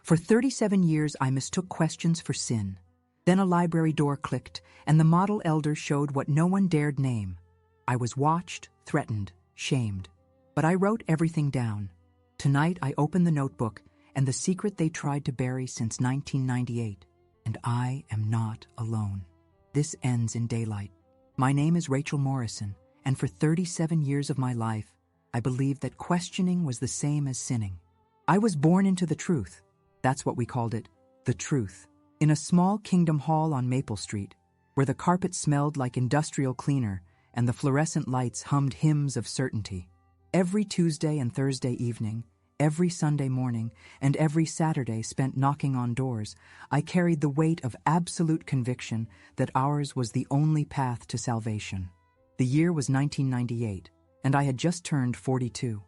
For 37 years I mistook questions for sin. Then a library door clicked, and the model elder showed what no one dared name. I was watched, threatened, shamed. But I wrote everything down. Tonight I open the notebook, and the secret they tried to bury since 1998. And I am not alone. This ends in daylight. My name is Rachel Morrison, and for 37 years of my life, I believed that questioning was the same as sinning. I was born into the truth. That's what we called it, the truth. In a small kingdom hall on Maple Street, where the carpet smelled like industrial cleaner and the fluorescent lights hummed hymns of certainty. Every Tuesday and Thursday evening, every Sunday morning, and every Saturday spent knocking on doors, I carried the weight of absolute conviction that ours was the only path to salvation. The year was 1998, and I had just turned 42.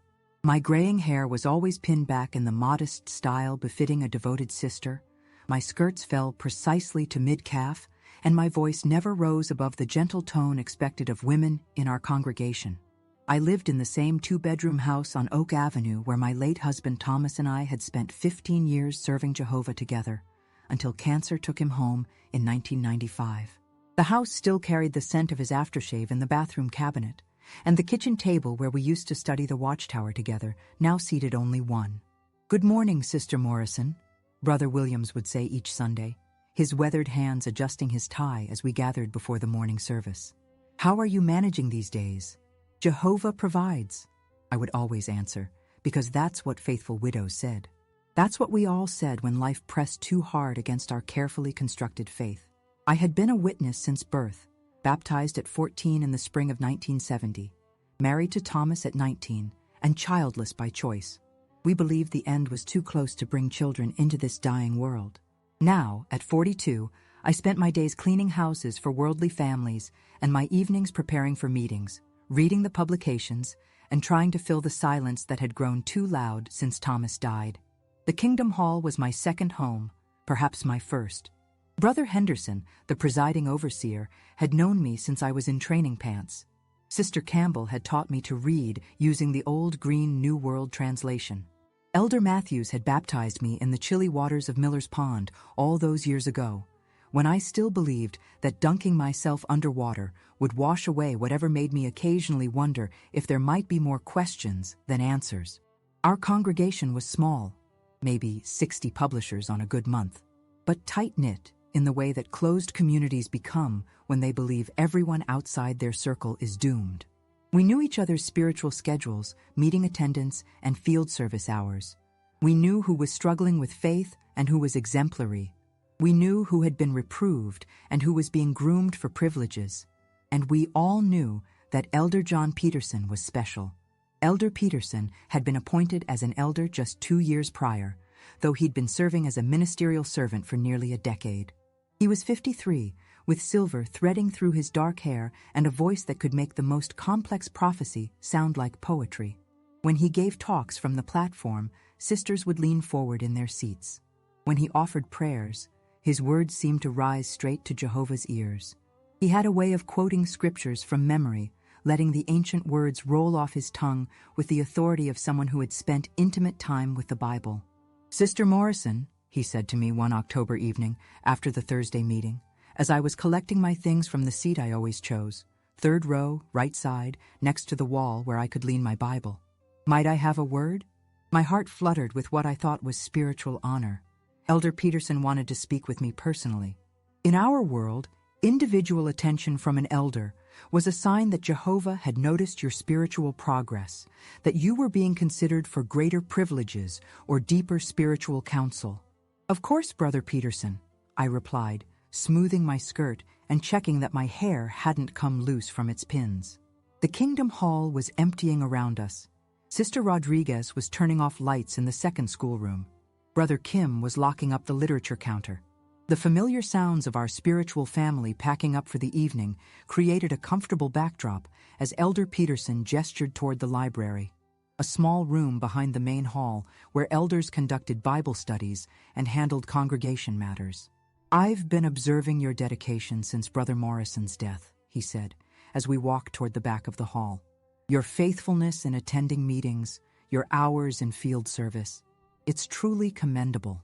My graying hair was always pinned back in the modest style befitting a devoted sister. My skirts fell precisely to mid-calf, and my voice never rose above the gentle tone expected of women in our congregation. I lived in the same two-bedroom house on Oak Avenue where my late husband Thomas and I had spent 15 years serving Jehovah together, until cancer took him home in 1995. The house still carried the scent of his aftershave in the bathroom cabinet, and the kitchen table where we used to study the Watchtower together now seated only one. "Good morning, Sister Morrison," Brother Williams would say each Sunday, his weathered hands adjusting his tie as we gathered before the morning service. "How are you managing these days?" "Jehovah provides," I would always answer, because that's what faithful widows said. That's what we all said when life pressed too hard against our carefully constructed faith. I had been a witness since birth, baptized at 14 in the spring of 1970, married to Thomas at 19, and childless by choice. We believed the end was too close to bring children into this dying world. Now, at 42, I spent my days cleaning houses for worldly families and my evenings preparing for meetings, reading the publications, and trying to fill the silence that had grown too loud since Thomas died. The Kingdom Hall was my second home, perhaps my first. Brother Henderson, the presiding overseer, had known me since I was in training pants. Sister Campbell had taught me to read using the old green New World Translation. Elder Matthews had baptized me in the chilly waters of Miller's Pond all those years ago, when I still believed that dunking myself underwater would wash away whatever made me occasionally wonder if there might be more questions than answers. Our congregation was small, maybe 60 publishers on a good month, but tight-knit in the way that closed communities become when they believe everyone outside their circle is doomed. We knew each other's spiritual schedules, meeting attendance, and field service hours. We knew who was struggling with faith and who was exemplary. We knew who had been reproved and who was being groomed for privileges. And we all knew that Elder John Peterson was special. Elder Peterson had been appointed as an elder just 2 years prior, though he'd been serving as a ministerial servant for nearly a decade. He was 53, with silver threading through his dark hair and a voice that could make the most complex prophecy sound like poetry. When he gave talks from the platform, sisters would lean forward in their seats. When he offered prayers, his words seemed to rise straight to Jehovah's ears. He had a way of quoting scriptures from memory, letting the ancient words roll off his tongue with the authority of someone who had spent intimate time with the Bible. "Sister Morrison," he said to me one October evening after the Thursday meeting, as I was collecting my things from the seat I always chose, third row, right side, next to the wall where I could lean my Bible. "Might I have a word?" My heart fluttered with what I thought was spiritual honor. Elder Peterson wanted to speak with me personally. In our world, individual attention from an elder was a sign that Jehovah had noticed your spiritual progress, that you were being considered for greater privileges or deeper spiritual counsel. "Of course, Brother Peterson," I replied, smoothing my skirt and checking that my hair hadn't come loose from its pins. The Kingdom Hall was emptying around us. Sister Rodriguez was turning off lights in the second schoolroom. Brother Kim was locking up the literature counter. The familiar sounds of our spiritual family packing up for the evening created a comfortable backdrop as Elder Peterson gestured toward the library, a small room behind the main hall where elders conducted Bible studies and handled congregation matters. "I've been observing your dedication since Brother Morrison's death," he said, as we walked toward the back of the hall. "Your faithfulness in attending meetings, your hours in field service. It's truly commendable."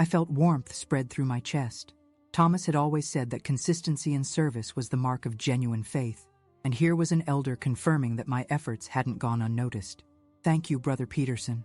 I felt warmth spread through my chest. Thomas had always said that consistency in service was the mark of genuine faith, and here was an elder confirming that my efforts hadn't gone unnoticed. Thank you, Brother Peterson.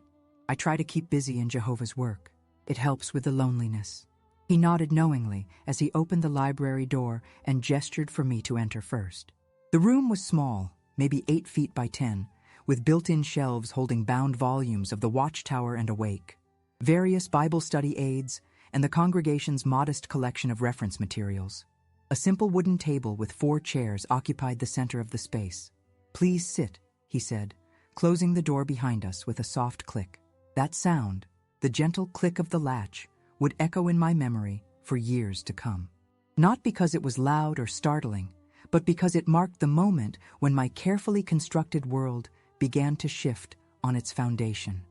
I try to keep busy in Jehovah's work. It helps with the loneliness. He nodded knowingly as he opened the library door and gestured for me to enter first. The room was small, maybe 8 feet by 10, with built-in shelves holding bound volumes of the Watchtower and Awake, various Bible study aids, and the congregation's modest collection of reference materials. A simple wooden table with 4 chairs occupied the center of the space. "Please sit," he said, closing the door behind us with a soft click. That sound, the gentle click of the latch, would echo in my memory for years to come. Not because it was loud or startling, but because it marked the moment when my carefully constructed world began to shift on its foundation.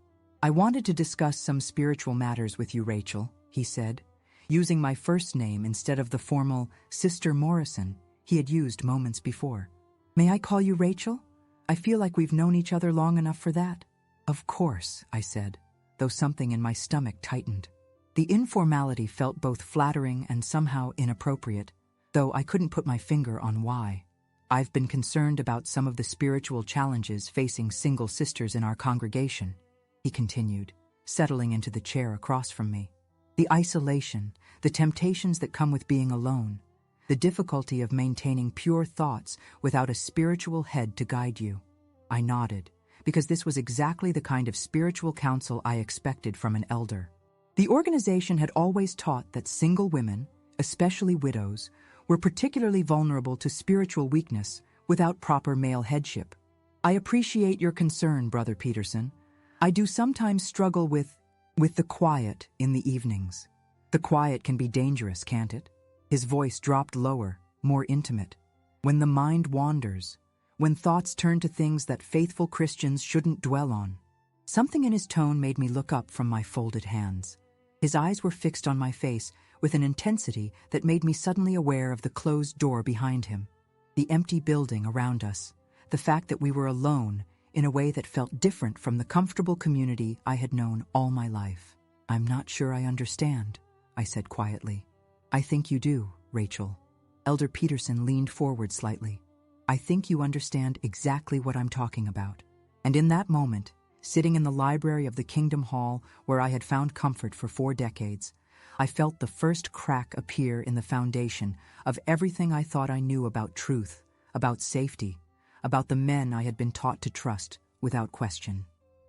"I wanted to discuss some spiritual matters with you, Rachel," he said, using my first name instead of the formal Sister Morrison he had used moments before. "May I call you Rachel? I feel like we've known each other long enough for that." "Of course," I said, though something in my stomach tightened. The informality felt both flattering and somehow inappropriate, though I couldn't put my finger on why. "I've been concerned about some of the spiritual challenges facing single sisters in our congregation," he continued, settling into the chair across from me. "The isolation, the temptations that come with being alone, the difficulty of maintaining pure thoughts without a spiritual head to guide you." I nodded, because this was exactly the kind of spiritual counsel I expected from an elder. The organization had always taught that single women, especially widows, were particularly vulnerable to spiritual weakness without proper male headship. "I appreciate your concern, Brother Peterson. I do sometimes struggle with the quiet in the evenings. The quiet can be dangerous, can't it?" His voice dropped lower, more intimate. "When the mind wanders, when thoughts turn to things that faithful Christians shouldn't dwell on." Something in his tone made me look up from my folded hands. His eyes were fixed on my face with an intensity that made me suddenly aware of the closed door behind him, the empty building around us, the fact that we were alone in a way that felt different from the comfortable community I had known all my life. "I'm not sure I understand," I said quietly. "I think you do, Rachel." Elder Peterson leaned forward slightly. "I think you understand exactly what I'm talking about." And in that moment, sitting in the library of the Kingdom Hall where I had found comfort for 4 decades, I felt the first crack appear in the foundation of everything I thought I knew about truth, about safety, about the men I had been taught to trust without question.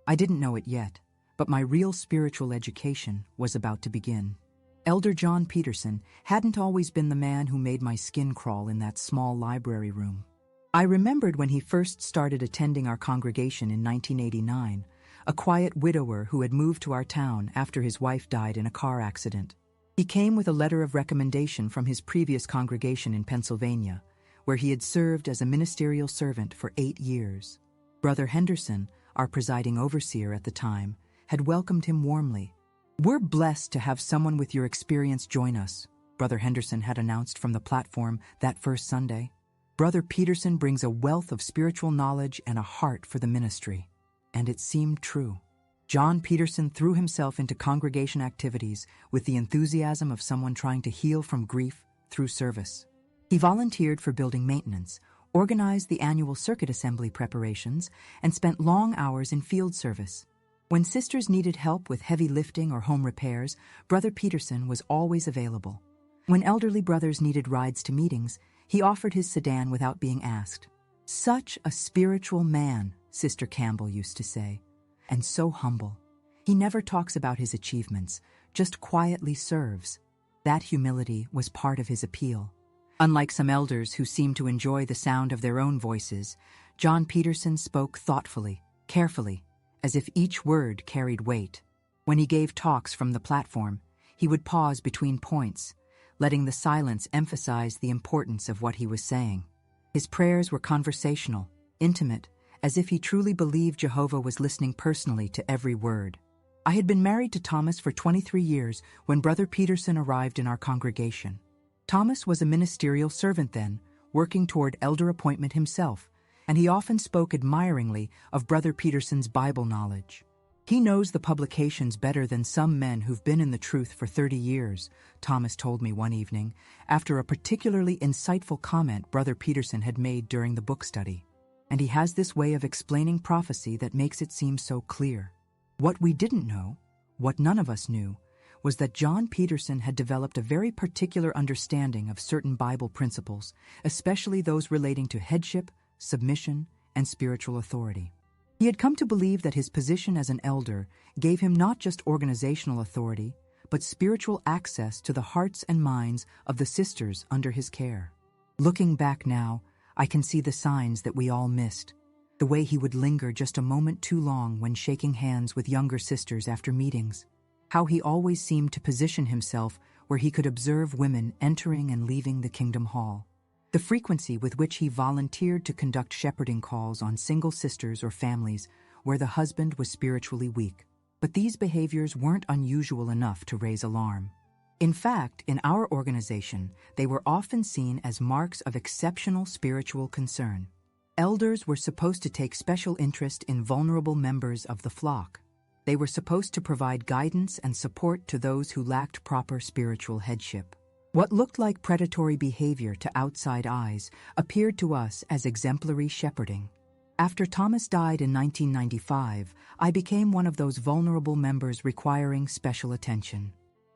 I didn't know it yet, but my real spiritual education was about to begin. Elder John Peterson hadn't always been the man who made my skin crawl in that small library room. I remembered when he first started attending our congregation in 1989, a quiet widower who had moved to our town after his wife died in a car accident. He came with a letter of recommendation from his previous congregation in Pennsylvania, where he had served as a ministerial servant for 8 years. Brother Henderson, our presiding overseer at the time, had welcomed him warmly. "We're blessed to have someone with your experience join us," Brother Henderson had announced from the platform that first Sunday. "Brother Peterson brings a wealth of spiritual knowledge and a heart for the ministry." And it seemed true. John Peterson threw himself into congregation activities with the enthusiasm of someone trying to heal from grief through service. He volunteered for building maintenance, organized the annual circuit assembly preparations, and spent long hours in field service. When sisters needed help with heavy lifting or home repairs, Brother Peterson was always available. When elderly brothers needed rides to meetings, he offered his sedan without being asked. "Such a spiritual man," Sister Campbell used to say, "and so humble. He never talks about his achievements, just quietly serves." That humility was part of his appeal. Unlike some elders who seemed to enjoy the sound of their own voices, John Peterson spoke thoughtfully, carefully, as if each word carried weight. When he gave talks from the platform, he would pause between points, letting the silence emphasize the importance of what he was saying. His prayers were conversational, intimate, as if he truly believed Jehovah was listening personally to every word. I had been married to Thomas for 23 years when Brother Peterson arrived in our congregation. Thomas was a ministerial servant then, working toward elder appointment himself, and he often spoke admiringly of Brother Peterson's Bible knowledge. He knows the publications better than some men who've been in the truth for 30 years, Thomas told me one evening, after a particularly insightful comment Brother Peterson had made during the book study. And he has this way of explaining prophecy that makes it seem so clear. What we didn't know, what none of us knew, was that John Peterson had developed a very particular understanding of certain Bible principles, especially those relating to headship, submission, and spiritual authority. He had come to believe that his position as an elder gave him not just organizational authority, but spiritual access to the hearts and minds of the sisters under his care. Looking back now, I can see the signs that we all missed. The way he would linger just a moment too long when shaking hands with younger sisters after meetings. How he always seemed to position himself where he could observe women entering and leaving the Kingdom Hall. The frequency with which he volunteered to conduct shepherding calls on single sisters or families where the husband was spiritually weak. But these behaviors weren't unusual enough to raise alarm. In fact, in our organization, they were often seen as marks of exceptional spiritual concern. Elders were supposed to take special interest in vulnerable members of the flock. They were supposed to provide guidance and support to those who lacked proper spiritual headship. What looked like predatory behavior to outside eyes appeared to us as exemplary shepherding. After Thomas died in 1995, I became one of those vulnerable members requiring special attention.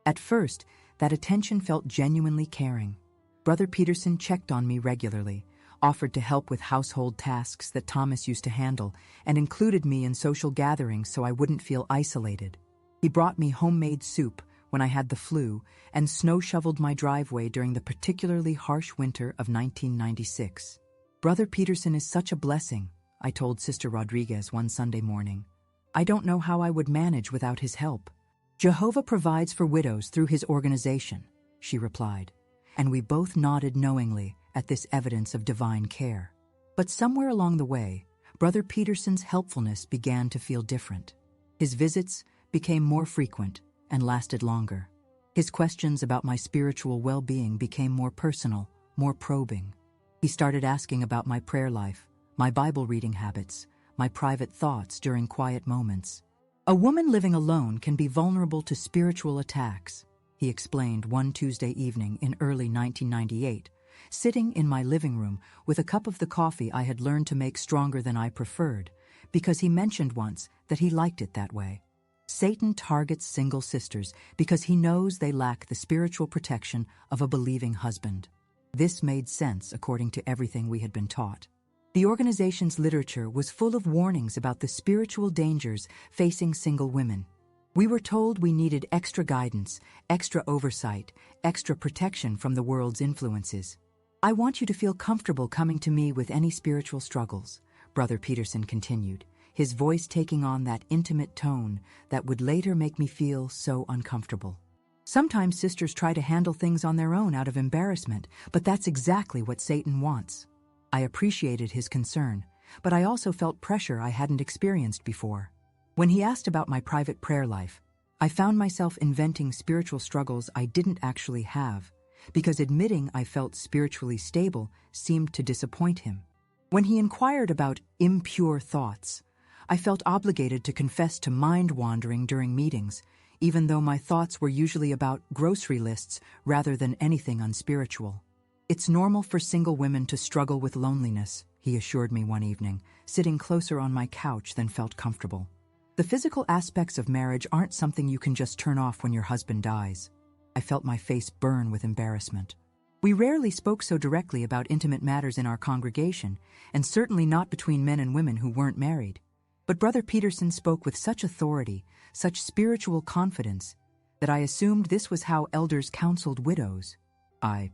At first, that attention felt genuinely caring. Brother Peterson checked on me regularly, offered to help with household tasks that Thomas used to handle, and included me in social gatherings so I wouldn't feel isolated. He brought me homemade soup when I had the flu, and snow-shoveled my driveway during the particularly harsh winter of 1996. Brother Peterson is such a blessing, I told Sister Rodriguez one Sunday morning. I don't know how I would manage without his help. Jehovah provides for widows through his organization, she replied, and we both nodded knowingly at this evidence of divine care. But somewhere along the way, Brother Peterson's helpfulness began to feel different. His visits became more frequent and lasted longer. His questions about my spiritual well-being became more personal, more probing. He started asking about my prayer life, my Bible reading habits, my private thoughts during quiet moments. A woman living alone can be vulnerable to spiritual attacks, he explained one Tuesday evening in early 1998, sitting in my living room with a cup of the coffee I had learned to make stronger than I preferred, because he mentioned once that he liked it that way. Satan targets single sisters because he knows they lack the spiritual protection of a believing husband. This made sense according to everything we had been taught. The organization's literature was full of warnings about the spiritual dangers facing single women. We were told we needed extra guidance, extra oversight, extra protection from the world's influences. I want you to feel comfortable coming to me with any spiritual struggles, Brother Peterson continued, his voice taking on that intimate tone that would later make me feel so uncomfortable. Sometimes sisters try to handle things on their own out of embarrassment, but that's exactly what Satan wants. I appreciated his concern, but I also felt pressure I hadn't experienced before. When he asked about my private prayer life, I found myself inventing spiritual struggles I didn't actually have, because admitting I felt spiritually stable seemed to disappoint him. When he inquired about impure thoughts, I felt obligated to confess to mind-wandering during meetings, even though my thoughts were usually about grocery lists rather than anything unspiritual. It's normal for single women to struggle with loneliness, he assured me one evening, sitting closer on my couch than felt comfortable. The physical aspects of marriage aren't something you can just turn off when your husband dies. I felt my face burn with embarrassment. We rarely spoke so directly about intimate matters in our congregation, and certainly not between men and women who weren't married. But Brother Peterson spoke with such authority, such spiritual confidence, that I assumed this was how elders counseled widows. I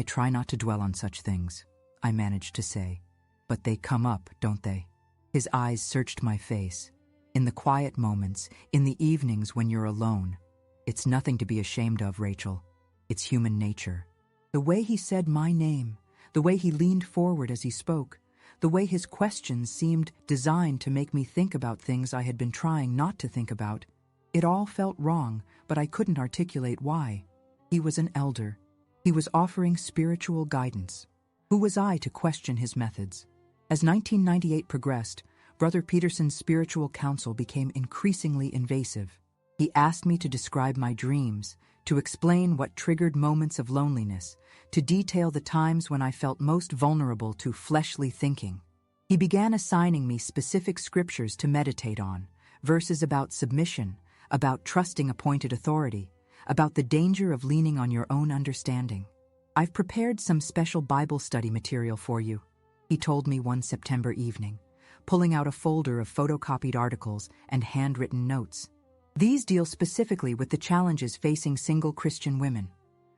try not to dwell on such things, I managed to say. But they come up, don't they? His eyes searched my face. In the quiet moments, in the evenings when you're alone. It's nothing to be ashamed of, Rachel. It's human nature. The way he said my name, the way he leaned forward as he spoke, the way his questions seemed designed to make me think about things I had been trying not to think about. It all felt wrong, but I couldn't articulate why. He was an elder. He was offering spiritual guidance. Who was I to question his methods? As 1998 progressed, Brother Peterson's spiritual counsel became increasingly invasive. He asked me to describe my dreams, to explain what triggered moments of loneliness, to detail the times when I felt most vulnerable to fleshly thinking. He began assigning me specific scriptures to meditate on, verses about submission, about trusting appointed authority, about the danger of leaning on your own understanding. "I've prepared some special Bible study material for you," he told me one September evening, pulling out a folder of photocopied articles and handwritten notes. "These deal specifically with the challenges facing single Christian women.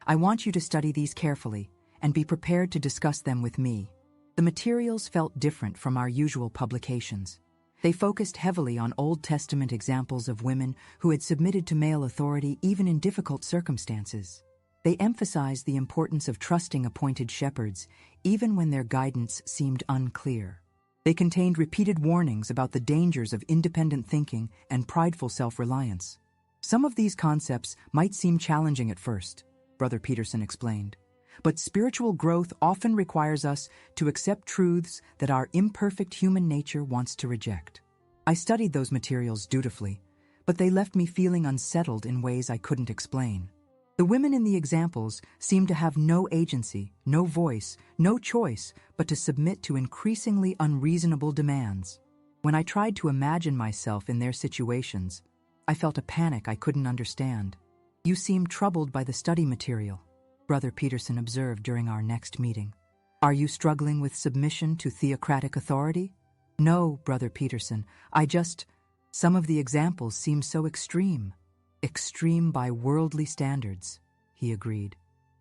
I want you to study these carefully and be prepared to discuss them with me." The materials felt different from our usual publications. They focused heavily on Old Testament examples of women who had submitted to male authority even in difficult circumstances. They emphasized the importance of trusting appointed shepherds, even when their guidance seemed unclear. They contained repeated warnings about the dangers of independent thinking and prideful self-reliance. "Some of these concepts might seem challenging at first," Brother Peterson explained, "but spiritual growth often requires us to accept truths that our imperfect human nature wants to reject." I studied those materials dutifully, but they left me feeling unsettled in ways I couldn't explain. The women in the examples seemed to have no agency, no voice, no choice but to submit to increasingly unreasonable demands. When I tried to imagine myself in their situations, I felt a panic I couldn't understand. "You seem troubled by the study material," Brother Peterson observed during our next meeting. "Are you struggling with submission to theocratic authority?" "No, Brother Peterson, some of the examples seem so extreme." "Extreme by worldly standards," he agreed.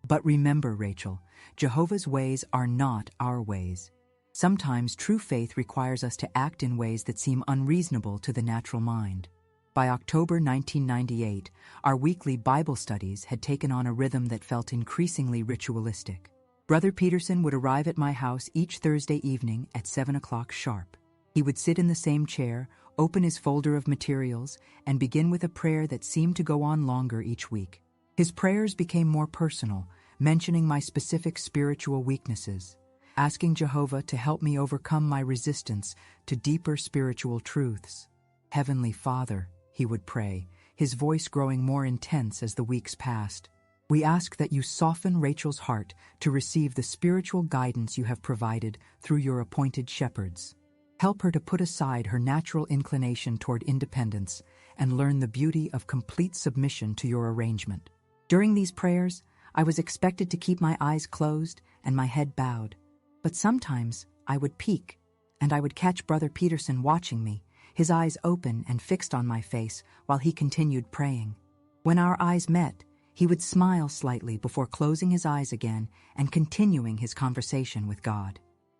"But remember, Rachel, Jehovah's ways are not our ways. Sometimes true faith requires us to act in ways that seem unreasonable to the natural mind." By October 1998, our weekly Bible studies had taken on a rhythm that felt increasingly ritualistic. Brother Peterson would arrive at my house each Thursday evening at 7 o'clock sharp. He would sit in the same chair, open his folder of materials, and begin with a prayer that seemed to go on longer each week. His prayers became more personal, mentioning my specific spiritual weaknesses, asking Jehovah to help me overcome my resistance to deeper spiritual truths. "Heavenly Father," he would pray, his voice growing more intense as the weeks passed, "we ask that you soften Rachel's heart to receive the spiritual guidance you have provided through your appointed shepherds. Help her to put aside her natural inclination toward independence and learn the beauty of complete submission to your arrangement." During these prayers, I was expected to keep my eyes closed and my head bowed, but sometimes I would peek, and I would catch Brother Peterson watching me, his eyes open and fixed on my face while he continued praying. When our eyes met, he would smile slightly before closing his eyes again and continuing his conversation with God.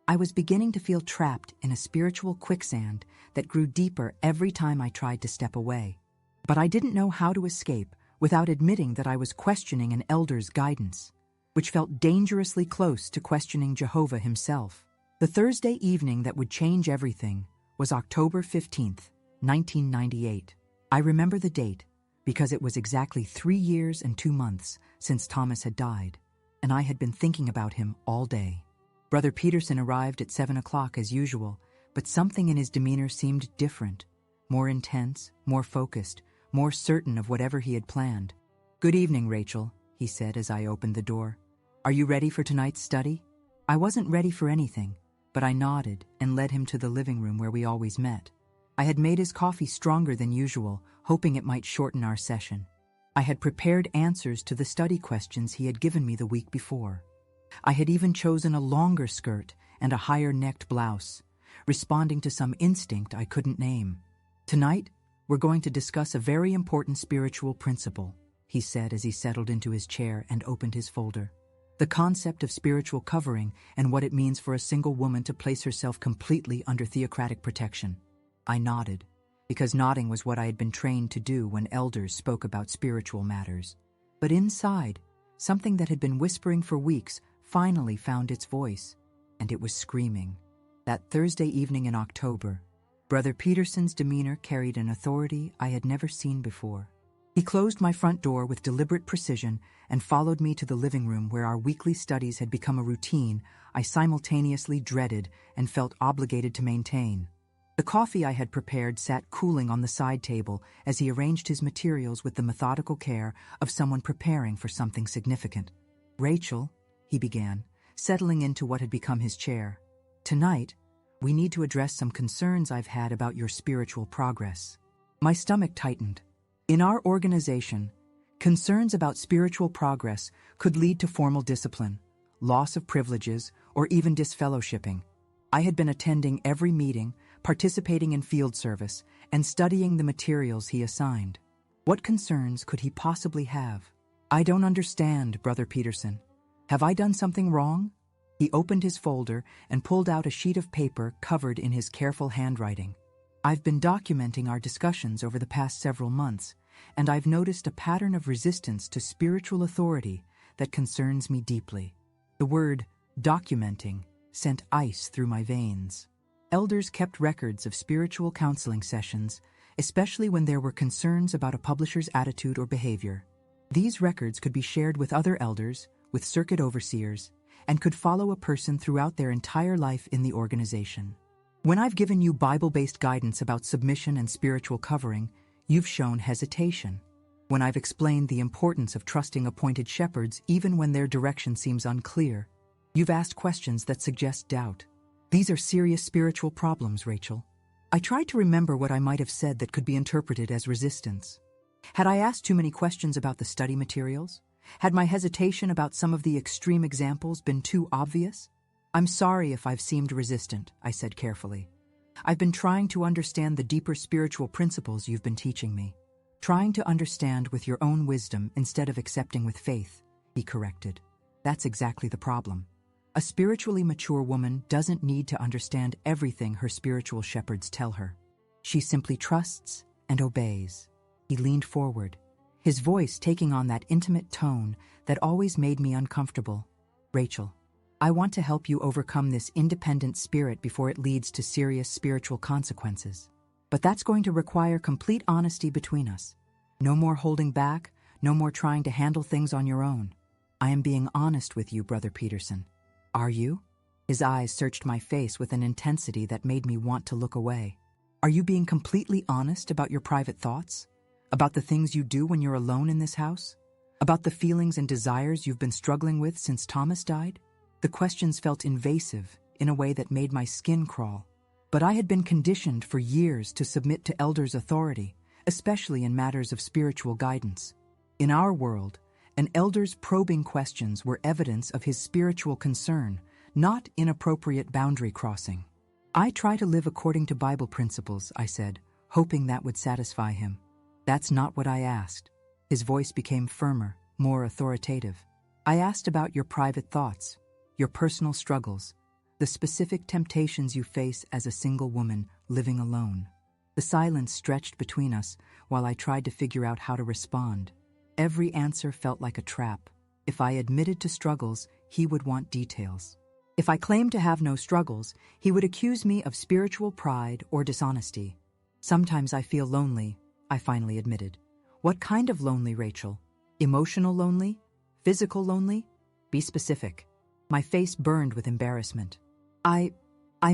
I was beginning to feel trapped in a spiritual quicksand that grew deeper every time I tried to step away. But I didn't know how to escape without admitting that I was questioning an elder's guidance, which felt dangerously close to questioning Jehovah himself. The Thursday evening that would change everything was October 15th, 1998. I remember the date because it was exactly 3 years and 2 months since Thomas had died, and I had been thinking about him all day. Brother Peterson arrived at 7 o'clock as usual, but something in his demeanor seemed different, more intense, more focused, more certain of whatever he had planned. "Good evening, Rachel," he said as I opened the door. "Are you ready for tonight's study?" I wasn't ready for anything, but I nodded and led him to the living room where we always met. I had made his coffee stronger than usual, hoping it might shorten our session. I had prepared answers to the study questions he had given me the week before. I had even chosen a longer skirt and a higher-necked blouse, responding to some instinct I couldn't name. "Tonight, we're going to discuss a very important spiritual principle," he said as he settled into his chair and opened his folder. "The concept of spiritual covering and what it means for a single woman to place herself completely under theocratic protection." I nodded, because nodding was what I had been trained to do when elders spoke about spiritual matters. But inside, something that had been whispering for weeks finally found its voice, and it was screaming. That Thursday evening in October, Brother Peterson's demeanor carried an authority I had never seen before. He closed my front door with deliberate precision and followed me to the living room where our weekly studies had become a routine I simultaneously dreaded and felt obligated to maintain. The coffee I had prepared sat cooling on the side table as he arranged his materials with the methodical care of someone preparing for something significant. "Rachel," he began, settling into what had become his chair, "tonight, we need to address some concerns I've had about your spiritual progress." My stomach tightened. In our organization, concerns about spiritual progress could lead to formal discipline, loss of privileges, or even disfellowshipping. I had been attending every meeting, participating in field service, and studying the materials he assigned. What concerns could he possibly have? "I don't understand, Brother Peterson. Have I done something wrong?" He opened his folder and pulled out a sheet of paper covered in his careful handwriting. "I've been documenting our discussions over the past several months, and I've noticed a pattern of resistance to spiritual authority that concerns me deeply." The word documenting sent ice through my veins. Elders kept records of spiritual counseling sessions, especially when there were concerns about a publisher's attitude or behavior. These records could be shared with other elders, with circuit overseers, and could follow a person throughout their entire life in the organization. When I've given you Bible-based guidance about submission and spiritual covering, you've shown hesitation. When I've explained the importance of trusting appointed shepherds even when their direction seems unclear, you've asked questions that suggest doubt. These are serious spiritual problems, Rachel. I tried to remember what I might have said that could be interpreted as resistance. Had I asked too many questions about the study materials? Had my hesitation about some of the extreme examples been too obvious? "I'm sorry if I've seemed resistant," I said carefully. "I've been trying to understand the deeper spiritual principles you've been teaching me. Trying to understand with your own wisdom instead of accepting with faith," he corrected. "That's exactly the problem. A spiritually mature woman doesn't need to understand everything her spiritual shepherds tell her. She simply trusts and obeys." He leaned forward, his voice taking on that intimate tone that always made me uncomfortable. "Rachel, I want to help you overcome this independent spirit before it leads to serious spiritual consequences. But that's going to require complete honesty between us. No more holding back, no more trying to handle things on your own. I am being honest with you, Brother Peterson. Are you?" His eyes searched my face with an intensity that made me want to look away. "Are you being completely honest about your private thoughts? About the things you do when you're alone in this house? About the feelings and desires you've been struggling with since Thomas died?" The questions felt invasive in a way that made my skin crawl. But I had been conditioned for years to submit to elders' authority, especially in matters of spiritual guidance. In our world, an elder's probing questions were evidence of his spiritual concern, not inappropriate boundary crossing. "I try to live according to Bible principles," I said, hoping that would satisfy him. "That's not what I asked." His voice became firmer, more authoritative. "I asked about your private thoughts, your personal struggles, the specific temptations you face as a single woman living alone." The silence stretched between us while I tried to figure out how to respond. Every answer felt like a trap. If I admitted to struggles, he would want details. If I claimed to have no struggles, he would accuse me of spiritual pride or dishonesty. "Sometimes I feel lonely," I finally admitted. "What kind of lonely, Rachel? Emotional lonely? Physical lonely? Be specific." My face burned with embarrassment. I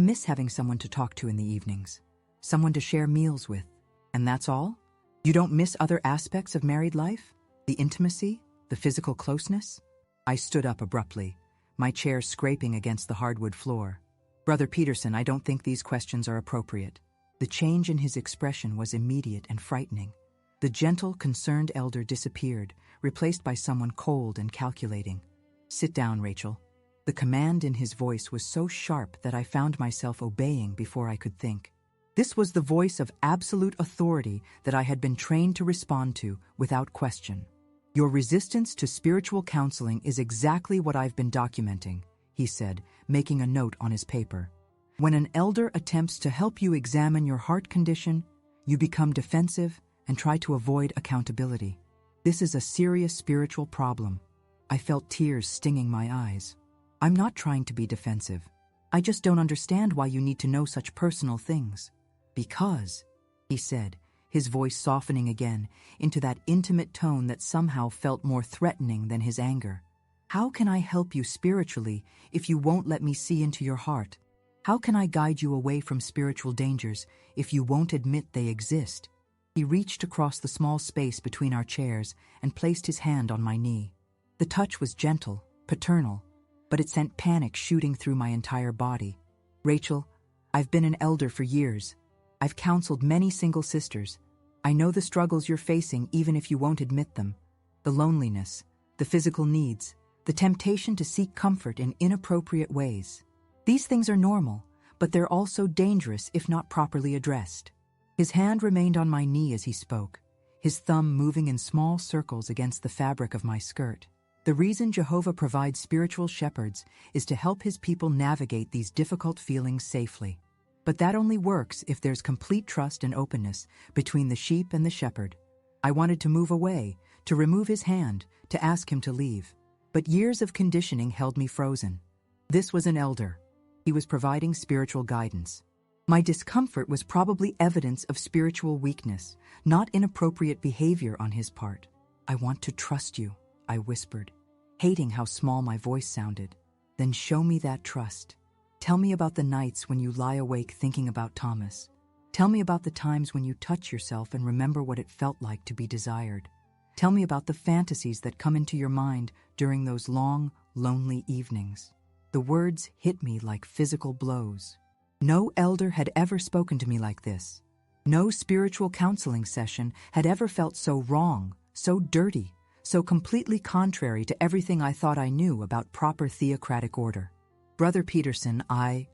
miss having someone to talk to in the evenings, someone to share meals with, and that's all? You don't miss other aspects of married life? The intimacy, the physical closeness?" I stood up abruptly, my chair scraping against the hardwood floor. "Brother Peterson, I don't think these questions are appropriate." The change in his expression was immediate and frightening. The gentle, concerned elder disappeared, replaced by someone cold and calculating. "Sit down, Rachel." The command in his voice was so sharp that I found myself obeying before I could think. This was the voice of absolute authority that I had been trained to respond to without question. "Your resistance to spiritual counseling is exactly what I've been documenting," he said, making a note on his paper. "When an elder attempts to help you examine your heart condition, you become defensive and try to avoid accountability. This is a serious spiritual problem." I felt tears stinging my eyes. "I'm not trying to be defensive. I just don't understand why you need to know such personal things." "Because," he said, his voice softening again into that intimate tone that somehow felt more threatening than his anger. "How can I help you spiritually if you won't let me see into your heart?" How can I guide you away from spiritual dangers if you won't admit they exist? He reached across the small space between our chairs and placed his hand on my knee. The touch was gentle, paternal, but it sent panic shooting through my entire body. Rachel, I've been an elder for years. I've counseled many single sisters. I know the struggles you're facing even if you won't admit them. The loneliness, the physical needs, the temptation to seek comfort in inappropriate ways. These things are normal, but they're also dangerous if not properly addressed. His hand remained on my knee as he spoke, his thumb moving in small circles against the fabric of my skirt. The reason Jehovah provides spiritual shepherds is to help his people navigate these difficult feelings safely. But that only works if there's complete trust and openness between the sheep and the shepherd. I wanted to move away, to remove his hand, to ask him to leave. But years of conditioning held me frozen. This was an elder. He was providing spiritual guidance. My discomfort was probably evidence of spiritual weakness, not inappropriate behavior on his part. I want to trust you, I whispered, hating how small my voice sounded. Then show me that trust. Tell me about the nights when you lie awake thinking about Thomas. Tell me about the times when you touch yourself and remember what it felt like to be desired. Tell me about the fantasies that come into your mind during those long, lonely evenings. The words hit me like physical blows. No elder had ever spoken to me like this. No spiritual counseling session had ever felt so wrong, so dirty, so completely contrary to everything I thought I knew about proper theocratic order. Brother Peterson, I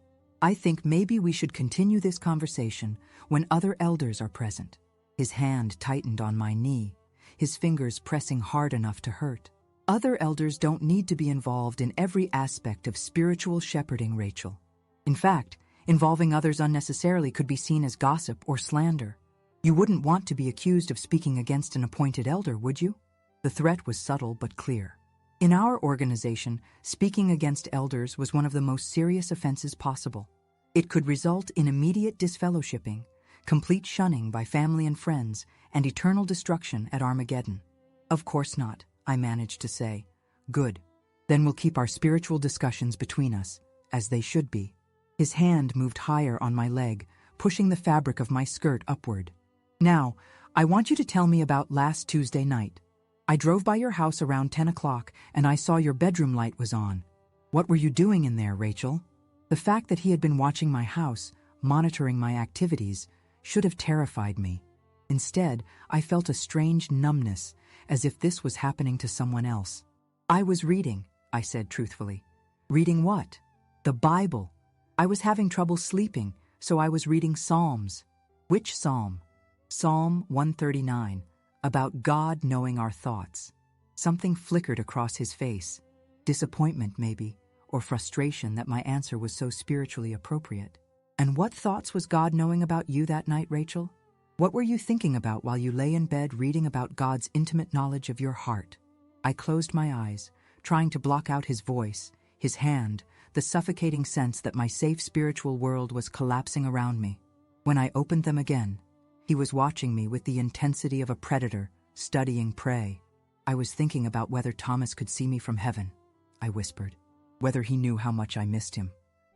think maybe we should continue this conversation when other elders are present. His hand tightened on my knee, his fingers pressing hard enough to hurt. Other elders don't need to be involved in every aspect of spiritual shepherding, Rachel. In fact, involving others unnecessarily could be seen as gossip or slander. You wouldn't want to be accused of speaking against an appointed elder, would you? The threat was subtle but clear. In our organization, speaking against elders was one of the most serious offenses possible. It could result in immediate disfellowshipping, complete shunning by family and friends, and eternal destruction at Armageddon. Of course not, I managed to say. Good. Then we'll keep our spiritual discussions between us, as they should be. His hand moved higher on my leg, pushing the fabric of my skirt upward. Now, I want you to tell me about last Tuesday night. I drove by your house around 10 o'clock and I saw your bedroom light was on. What were you doing in there, Rachel? The fact that he had been watching my house, monitoring my activities, should have terrified me. Instead, I felt a strange numbness, as if this was happening to someone else. I was reading, I said truthfully. Reading what? The Bible. I was having trouble sleeping, so I was reading Psalms. Which psalm? Psalm 139, about God knowing our thoughts. Something flickered across his face. Disappointment, maybe, or frustration that my answer was so spiritually appropriate. And what thoughts was God knowing about you that night, Rachel? What were you thinking about while you lay in bed reading about God's intimate knowledge of your heart? I closed my eyes, trying to block out his voice, his hand, the suffocating sense that my safe spiritual world was collapsing around me. When I opened them again, he was watching me with the intensity of a predator, studying prey. I was thinking about whether Thomas could see me from heaven, I whispered, whether he knew how much I missed him.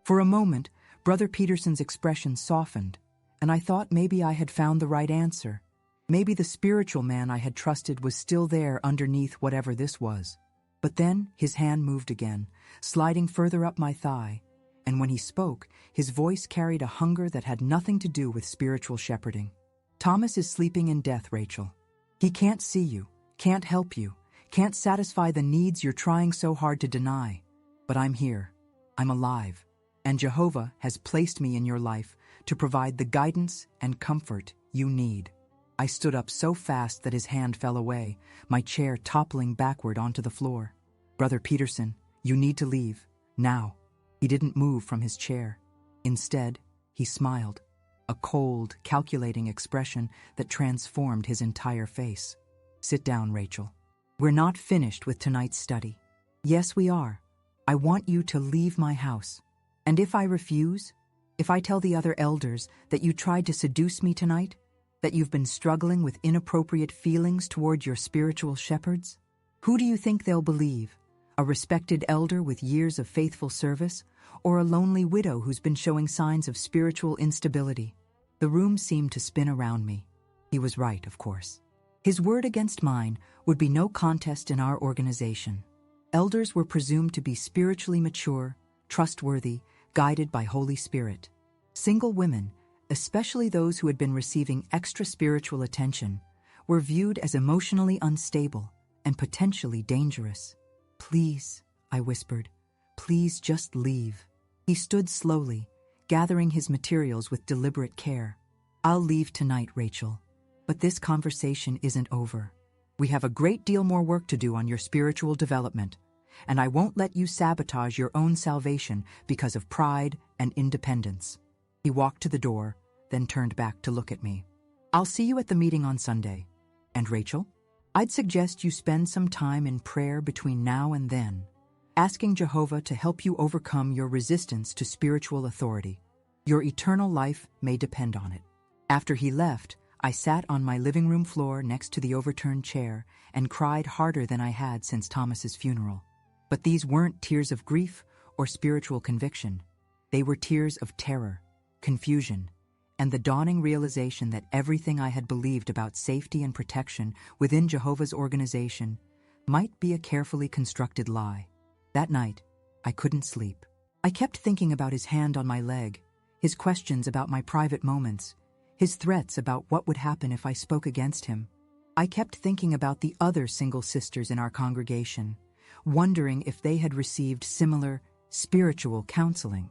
For a moment, Brother Peterson's expression softened, and I thought maybe I had found the right answer. Maybe the spiritual man I had trusted was still there underneath whatever this was. But then his hand moved again, sliding further up my thigh, and when he spoke, his voice carried a hunger that had nothing to do with spiritual shepherding. Thomas is sleeping in death, Rachel. He can't see you, can't help you, can't satisfy the needs you're trying so hard to deny. But I'm here. I'm alive. And Jehovah has placed me in your life to provide the guidance and comfort you need. I stood up so fast that his hand fell away, my chair toppling backward onto the floor. Brother Peterson, you need to leave, now. He didn't move from his chair. Instead, he smiled, a cold, calculating expression that transformed his entire face. Sit down, Rachel. We're not finished with tonight's study. Yes, we are. I want you to leave my house. And if I refuse, if I tell the other elders that you tried to seduce me tonight, that you've been struggling with inappropriate feelings toward your spiritual shepherds, who do you think they'll believe? A respected elder with years of faithful service, or a lonely widow who's been showing signs of spiritual instability? The room seemed to spin around me. He was right, of course. His word against mine would be no contest in our organization. Elders were presumed to be spiritually mature, trustworthy, guided by Holy Spirit. Single women, especially those who had been receiving extra spiritual attention, were viewed as emotionally unstable and potentially dangerous. "Please," I whispered, "please just leave." He stood slowly, gathering his materials with deliberate care. "I'll leave tonight, Rachel. But this conversation isn't over. We have a great deal more work to do on your spiritual development, and I won't let you sabotage your own salvation because of pride and independence." He walked to the door, then turned back to look at me. "I'll see you at the meeting on Sunday. And Rachel, I'd suggest you spend some time in prayer between now and then, asking Jehovah to help you overcome your resistance to spiritual authority. Your eternal life may depend on it." After he left, I sat on my living room floor next to the overturned chair and cried harder than I had since Thomas's funeral. But these weren't tears of grief or spiritual conviction. They were tears of terror, confusion, and the dawning realization that everything I had believed about safety and protection within Jehovah's organization might be a carefully constructed lie. That night, I couldn't sleep. I kept thinking about his hand on my leg, his questions about my private moments, his threats about what would happen if I spoke against him. I kept thinking about the other single sisters in our congregation, wondering if they had received similar spiritual counseling,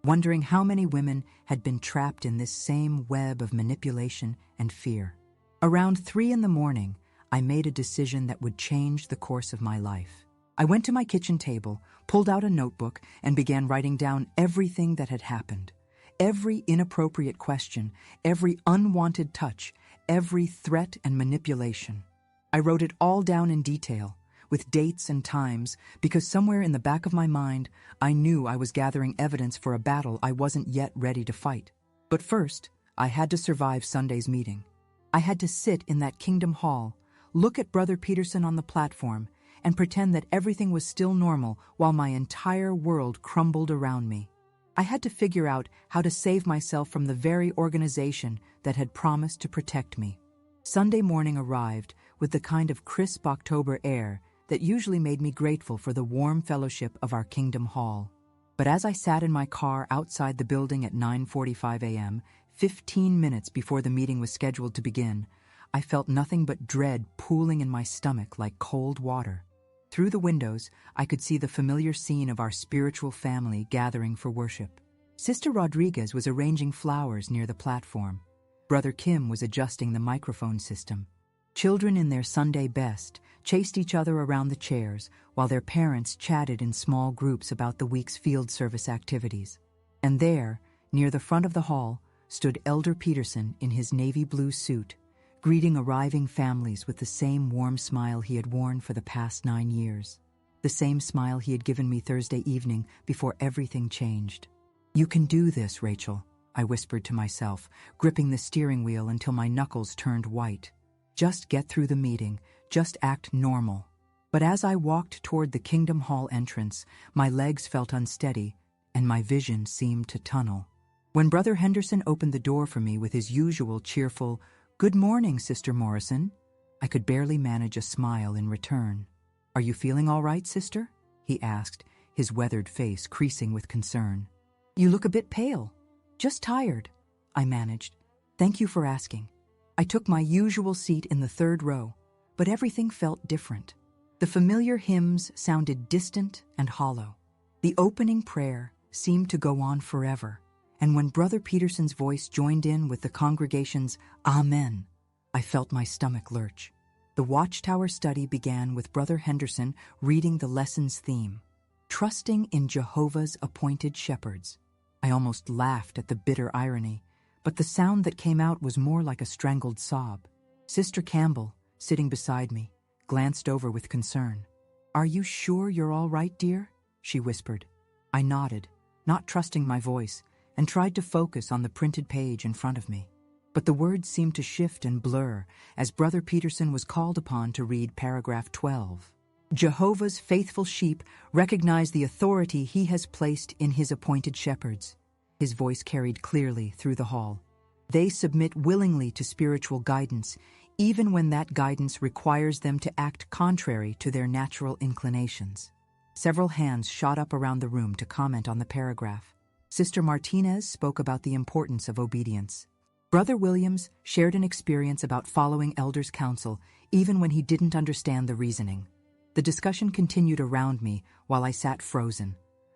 wondering how many women had been trapped in this same web of manipulation and fear. Around 3 a.m, I made a decision that would change the course of my life. I went to my kitchen table, pulled out a notebook, and began writing down everything that had happened. Every inappropriate question, every unwanted touch, every threat and manipulation. I wrote it all down in detail, with dates and times, because somewhere in the back of my mind, I knew I was gathering evidence for a battle I wasn't yet ready to fight. But first, I had to survive Sunday's meeting. I had to sit in that Kingdom Hall, look at Brother Peterson on the platform, and pretend that everything was still normal while my entire world crumbled around me. I had to figure out how to save myself from the very organization that had promised to protect me. Sunday morning arrived with the kind of crisp October air that usually made me grateful for the warm fellowship of our Kingdom Hall. But as I sat in my car outside the building at 9:45 a.m., 15 minutes before the meeting was scheduled to begin, I felt nothing but dread pooling in my stomach like cold water. Through the windows, I could see the familiar scene of our spiritual family gathering for worship. Sister Rodriguez was arranging flowers near the platform. Brother Kim was adjusting the microphone system. Children in their Sunday best chased each other around the chairs while their parents chatted in small groups about the week's field service activities. And there, near the front of the hall, stood Elder Peterson in his navy blue suit, greeting arriving families with the same warm smile he had worn for the past 9 years. The same smile he had given me Thursday evening before everything changed. "You can do this, Rachel," I whispered to myself, gripping the steering wheel until my knuckles turned white. "Just get through the meeting, just act normal." But as I walked toward the Kingdom Hall entrance, my legs felt unsteady and my vision seemed to tunnel. When Brother Henderson opened the door for me with his usual cheerful, "Good morning, Sister Morrison," I could barely manage a smile in return. "Are you feeling all right, sister?" he asked, his weathered face creasing with concern. "You look a bit pale." "Just tired," I managed. "Thank you for asking." I took my usual seat in the 3rd row, but everything felt different. The familiar hymns sounded distant and hollow. The opening prayer seemed to go on forever, and when Brother Peterson's voice joined in with the congregation's "Amen," I felt my stomach lurch. The Watchtower study began with Brother Henderson reading the lesson's theme, "Trusting in Jehovah's appointed shepherds." I almost laughed at the bitter irony, but the sound that came out was more like a strangled sob. Sister Campbell, sitting beside me, glanced over with concern. "Are you sure you're all right, dear?" she whispered. I nodded, not trusting my voice, and tried to focus on the printed page in front of me. But the words seemed to shift and blur as Brother Peterson was called upon to read paragraph 12. Jehovah's faithful sheep recognize the authority he has placed in his appointed shepherds. His voice carried clearly through the hall. They submit willingly to spiritual guidance, even when that guidance requires them to act contrary to their natural inclinations. Several hands shot up around the room to comment on the paragraph. Sister Martinez spoke about the importance of obedience. Brother Williams shared an experience about following elders' counsel, even when he didn't understand the reasoning. The discussion continued around me while I sat frozen,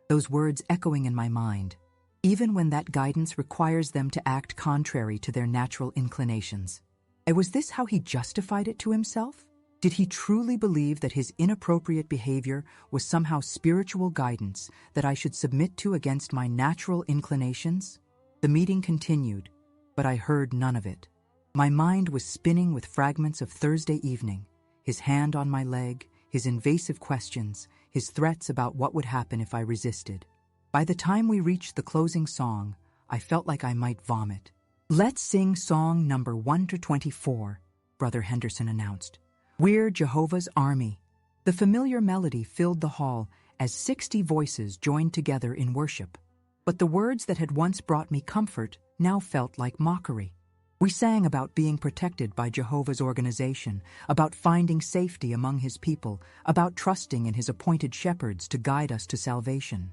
those words echoing in my mind, even when that guidance requires them to act contrary to their natural inclinations. And was this how he justified it to himself? Did he truly believe that his inappropriate behavior was somehow spiritual guidance that I should submit to against my natural inclinations? The meeting continued, but I heard none of it. My mind was spinning with fragments of Thursday evening, his hand on my leg, his invasive questions, his threats about what would happen if I resisted. By the time we reached the closing song, I felt like I might vomit. "Let's sing song number 1-24, Brother Henderson announced. "We're Jehovah's Army." The familiar melody filled the hall as 60 voices joined together in worship. But the words that had once brought me comfort now felt like mockery. We sang about being protected by Jehovah's organization, about finding safety among his people, about trusting in his appointed shepherds to guide us to salvation.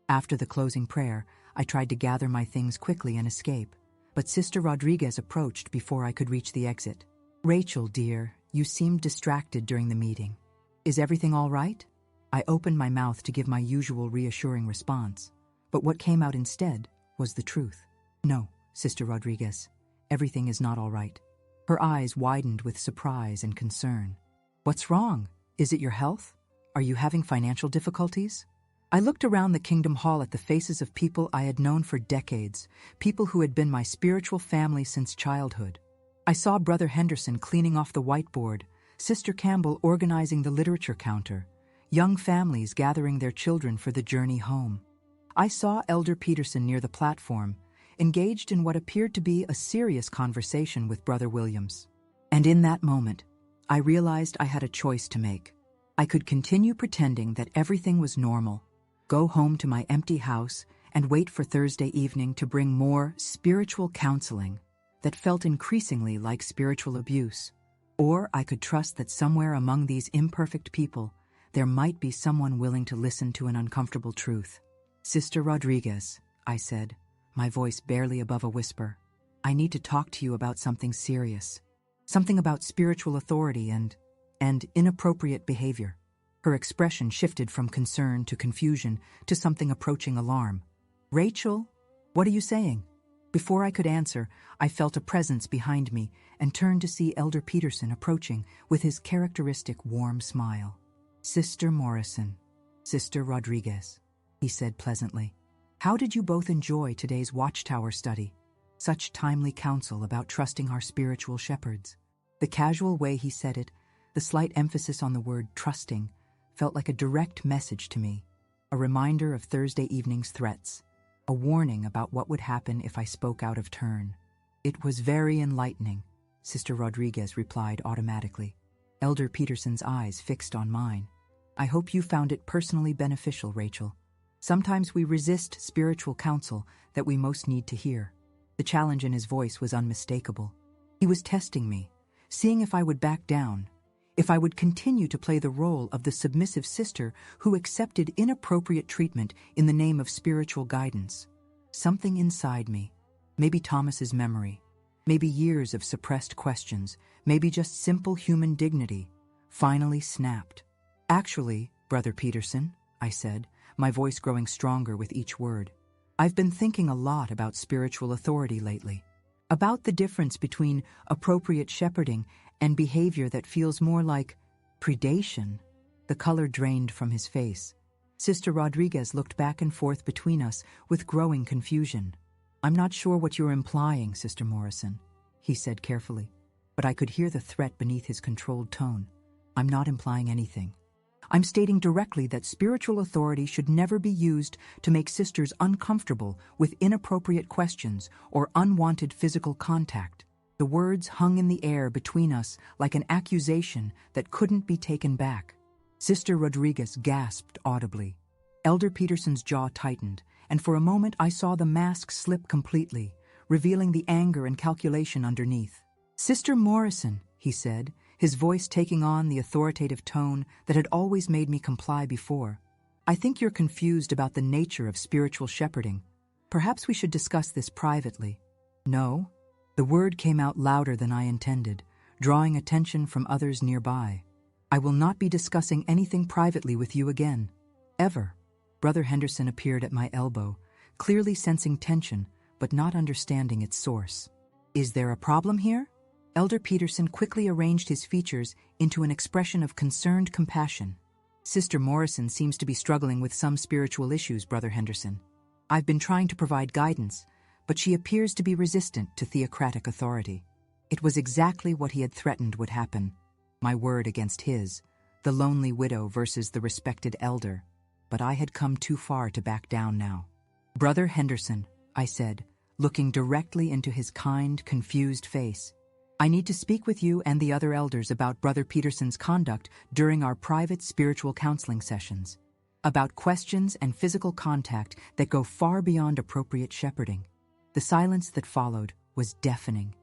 After the closing prayer, I tried to gather my things quickly and escape, but Sister Rodriguez approached before I could reach the exit. "Rachel, dear, you seemed distracted during the meeting. Is everything all right?" I opened my mouth to give my usual reassuring response, but what came out instead was the truth. "No, Sister Rodriguez, everything is not all right." Her eyes widened with surprise and concern. "What's wrong? Is it your health? Are you having financial difficulties?" I looked around the Kingdom Hall at the faces of people I had known for decades, people who had been my spiritual family since childhood. I saw Brother Henderson cleaning off the whiteboard, Sister Campbell organizing the literature counter, young families gathering their children for the journey home. I saw Elder Peterson near the platform, engaged in what appeared to be a serious conversation with Brother Williams. And in that moment, I realized I had a choice to make. I could continue pretending that everything was normal, go home to my empty house, and wait for Thursday evening to bring more spiritual counseling that felt increasingly like spiritual abuse. Or I could trust that somewhere among these imperfect people, there might be someone willing to listen to an uncomfortable truth. "Sister Rodriguez," I said, my voice barely above a whisper, "I need to talk to you about something serious. Something about spiritual authority and inappropriate behavior." Her expression shifted from concern to confusion to something approaching alarm. "Rachel, what are you saying?" Before I could answer, I felt a presence behind me and turned to see Elder Peterson approaching with his characteristic warm smile. "Sister Morrison, Sister Rodriguez," he said pleasantly. "How did you both enjoy today's Watchtower study? Such timely counsel about trusting our spiritual shepherds." The casual way he said it, the slight emphasis on the word trusting, felt like a direct message to me, a reminder of Thursday evening's threats, a warning about what would happen if I spoke out of turn. "It was very enlightening," Sister Rodriguez replied automatically. Elder Peterson's eyes fixed on mine. "I hope you found it personally beneficial, Rachel. Sometimes we resist spiritual counsel that we most need to hear." The challenge in his voice was unmistakable. He was testing me, seeing if I would back down, if I would continue to play the role of the submissive sister who accepted inappropriate treatment in the name of spiritual guidance. Something inside me, maybe Thomas's memory, maybe years of suppressed questions, maybe just simple human dignity, finally snapped. "Actually, Brother Peterson," I said, my voice growing stronger with each word, "I've been thinking a lot about spiritual authority lately, about the difference between appropriate shepherding and behavior that feels more like predation." The color drained from his face. Sister Rodriguez looked back and forth between us with growing confusion. "I'm not sure what you're implying, Sister Morrison," he said carefully, but I could hear the threat beneath his controlled tone. "I'm not implying anything. I'm stating directly that spiritual authority should never be used to make sisters uncomfortable with inappropriate questions or unwanted physical contact." The words hung in the air between us like an accusation that couldn't be taken back. Sister Rodriguez gasped audibly. Elder Peterson's jaw tightened, and for a moment I saw the mask slip completely, revealing the anger and calculation underneath. "Sister Morrison," he said, his voice taking on the authoritative tone that had always made me comply before. "I think you're confused about the nature of spiritual shepherding. Perhaps we should discuss this privately." "No." The word came out louder than I intended, drawing attention from others nearby. "I will not be discussing anything privately with you again. Ever." Brother Henderson appeared at my elbow, clearly sensing tension, but not understanding its source. "Is there a problem here?" Elder Peterson quickly arranged his features into an expression of concerned compassion. "Sister Morrison seems to be struggling with some spiritual issues, Brother Henderson. I've been trying to provide guidance, but she appears to be resistant to theocratic authority." It was exactly what he had threatened would happen. My word against his, the lonely widow versus the respected elder. But I had come too far to back down now. "Brother Henderson," I said, looking directly into his kind, confused face, "I need to speak with you and the other elders about Brother Peterson's conduct during our private spiritual counseling sessions, about questions and physical contact that go far beyond appropriate shepherding." The silence that followed was deafening.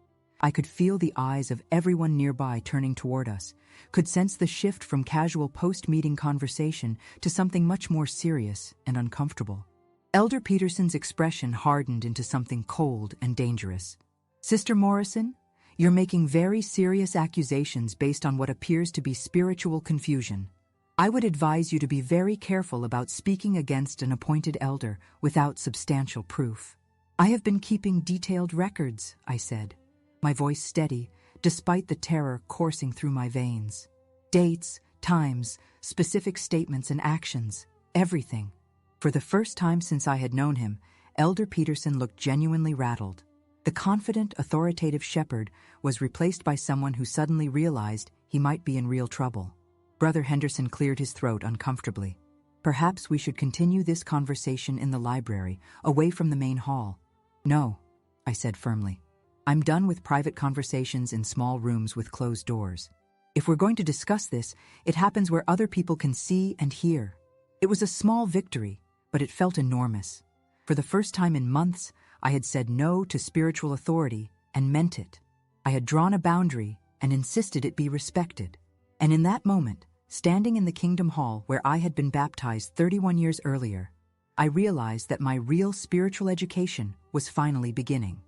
I could feel the eyes of everyone nearby turning toward us, could sense the shift from casual post-meeting conversation to something much more serious and uncomfortable. Elder Peterson's expression hardened into something cold and dangerous. "Sister Morrison, you're making very serious accusations based on what appears to be spiritual confusion. I would advise you to be very careful about speaking against an appointed elder without substantial proof." "I have been keeping detailed records," I said, my voice steady, despite the terror coursing through my veins. "Dates, times, specific statements and actions, everything." For the first time since I had known him, Elder Peterson looked genuinely rattled. The confident, authoritative shepherd was replaced by someone who suddenly realized he might be in real trouble. Brother Henderson cleared his throat uncomfortably. "Perhaps we should continue this conversation in the library, away from the main hall." "No," I said firmly. "I'm done with private conversations in small rooms with closed doors. If we're going to discuss this, it happens where other people can see and hear." It was a small victory, but it felt enormous. For the first time in months, I had said no to spiritual authority and meant it. I had drawn a boundary and insisted it be respected. And in that moment, standing in the Kingdom Hall where I had been baptized 31 years earlier, I realized that my real spiritual education was finally beginning.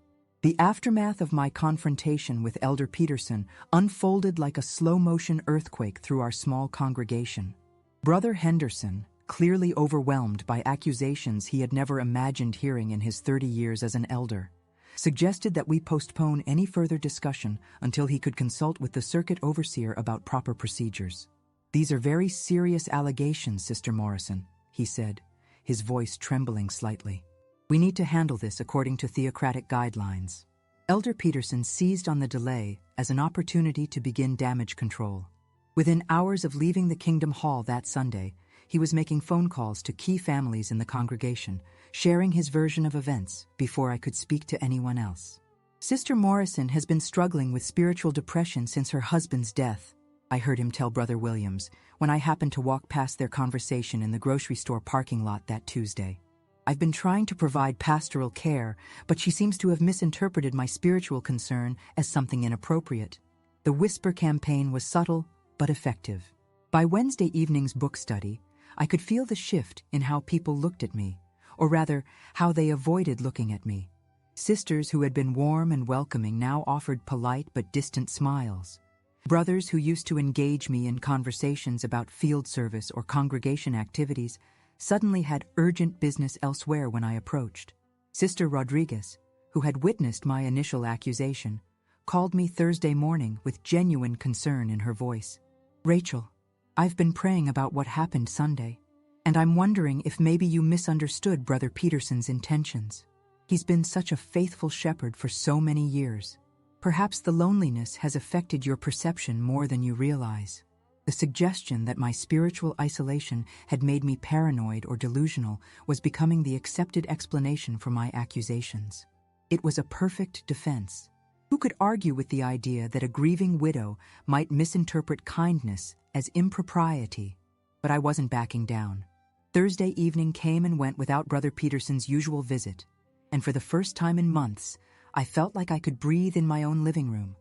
The aftermath of my confrontation with Elder Peterson unfolded like a slow-motion earthquake through our small congregation. Brother Henderson, clearly overwhelmed by accusations he had never imagined hearing in his 30 years as an elder, suggested that we postpone any further discussion until he could consult with the circuit overseer about proper procedures. "These are very serious allegations, Sister Morrison," he said, his voice trembling slightly. "We need to handle this according to theocratic guidelines." Elder Peterson seized on the delay as an opportunity to begin damage control. Within hours of leaving the Kingdom Hall that Sunday, he was making phone calls to key families in the congregation, sharing his version of events before I could speak to anyone else. "Sister Morrison has been struggling with spiritual depression since her husband's death," I heard him tell Brother Williams when I happened to walk past their conversation in the grocery store parking lot that Tuesday. "I've been trying to provide pastoral care, but she seems to have misinterpreted my spiritual concern as something inappropriate." The whisper campaign was subtle but effective. By Wednesday evening's book study, I could feel the shift in how people looked at me, or rather, how they avoided looking at me. Sisters who had been warm and welcoming now offered polite but distant smiles. Brothers who used to engage me in conversations about field service or congregation activities suddenly had urgent business elsewhere when I approached. Sister Rodriguez, who had witnessed my initial accusation, called me Thursday morning with genuine concern in her voice. "Rachel, I've been praying about what happened Sunday, and I'm wondering if maybe you misunderstood Brother Peterson's intentions. He's been such a faithful shepherd for so many years. Perhaps the loneliness has affected your perception more than you realize." The suggestion that my spiritual isolation had made me paranoid or delusional was becoming the accepted explanation for my accusations. It was a perfect defense. Who could argue with the idea that a grieving widow might misinterpret kindness as impropriety? But I wasn't backing down. Thursday evening came and went without Brother Peterson's usual visit, and for the first time in months, I felt like I could breathe in my own living room.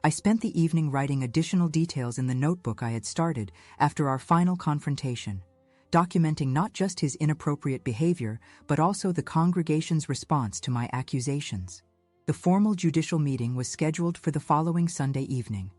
I spent the evening writing additional details in the notebook I had started after our final confrontation, documenting not just his inappropriate behavior, but also the congregation's response to my accusations. The formal judicial meeting was scheduled for the following Sunday evening.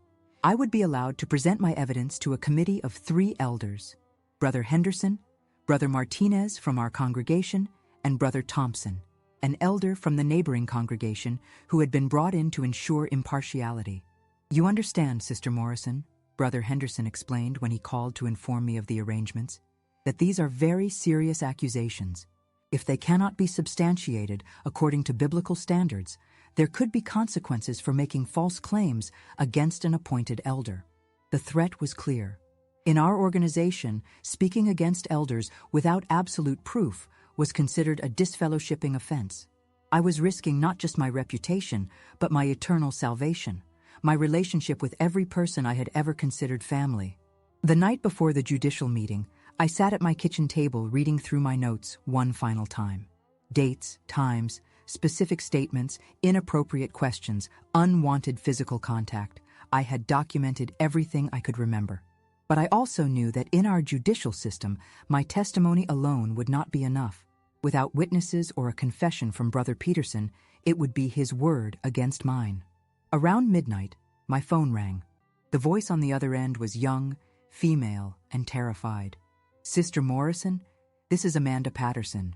I would be allowed to present my evidence to a committee of 3 elders: Brother Henderson, Brother Martinez from our congregation, and Brother Thompson, an elder from the neighboring congregation who had been brought in to ensure impartiality. "You understand, Sister Morrison," Brother Henderson explained when he called to inform me of the arrangements, "that these are very serious accusations. If they cannot be substantiated according to biblical standards, there could be consequences for making false claims against an appointed elder." The threat was clear. In our organization, speaking against elders without absolute proof was considered a disfellowshipping offense. I was risking not just my reputation, but my eternal salvation, my relationship with every person I had ever considered family. The night before the judicial meeting, I sat at my kitchen table reading through my notes one final time. Dates, times, specific statements, inappropriate questions, unwanted physical contact. I had documented everything I could remember. But I also knew that in our judicial system, my testimony alone would not be enough. Without witnesses or a confession from Brother Peterson, it would be his word against mine. Around midnight, my phone rang. The voice on the other end was young, female, and terrified. "Sister Morrison, this is Amanda Patterson.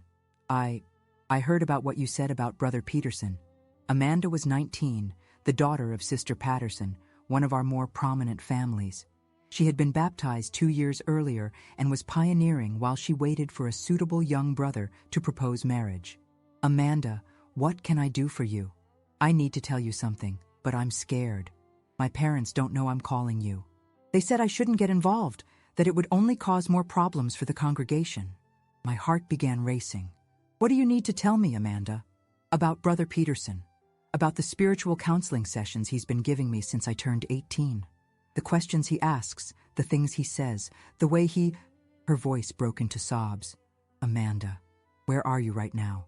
I heard about what you said about Brother Peterson." Amanda was 19, the daughter of Sister Patterson, one of our more prominent families. She had been baptized 2 years earlier and was pioneering while she waited for a suitable young brother to propose marriage. "Amanda, what can I do for you? I need to tell you something, but I'm scared. My parents don't know I'm calling you. They said I shouldn't get involved, that it would only cause more problems for the congregation." My heart began racing. "What do you need to tell me, Amanda?" "About Brother Peterson. About the spiritual counseling sessions he's been giving me since I turned 18. The questions he asks, the things he says, the way he—" Her voice broke into sobs. "Amanda, where are you right now?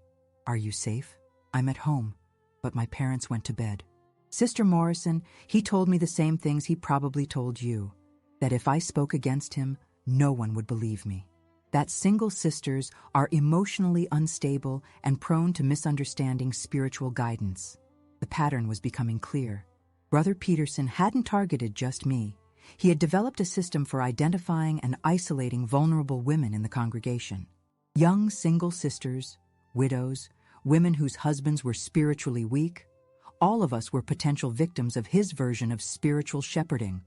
Are you safe?" "I'm at home, but my parents went to bed." "Sister Morrison, he told me the same things he probably told you, that if I spoke against him, no one would believe me. That single sisters are emotionally unstable and prone to misunderstanding spiritual guidance." The pattern was becoming clear. Brother Peterson hadn't targeted just me. He had developed a system for identifying and isolating vulnerable women in the congregation. Young single sisters, widows, women whose husbands were spiritually weak. All of us were potential victims of his version of spiritual shepherding.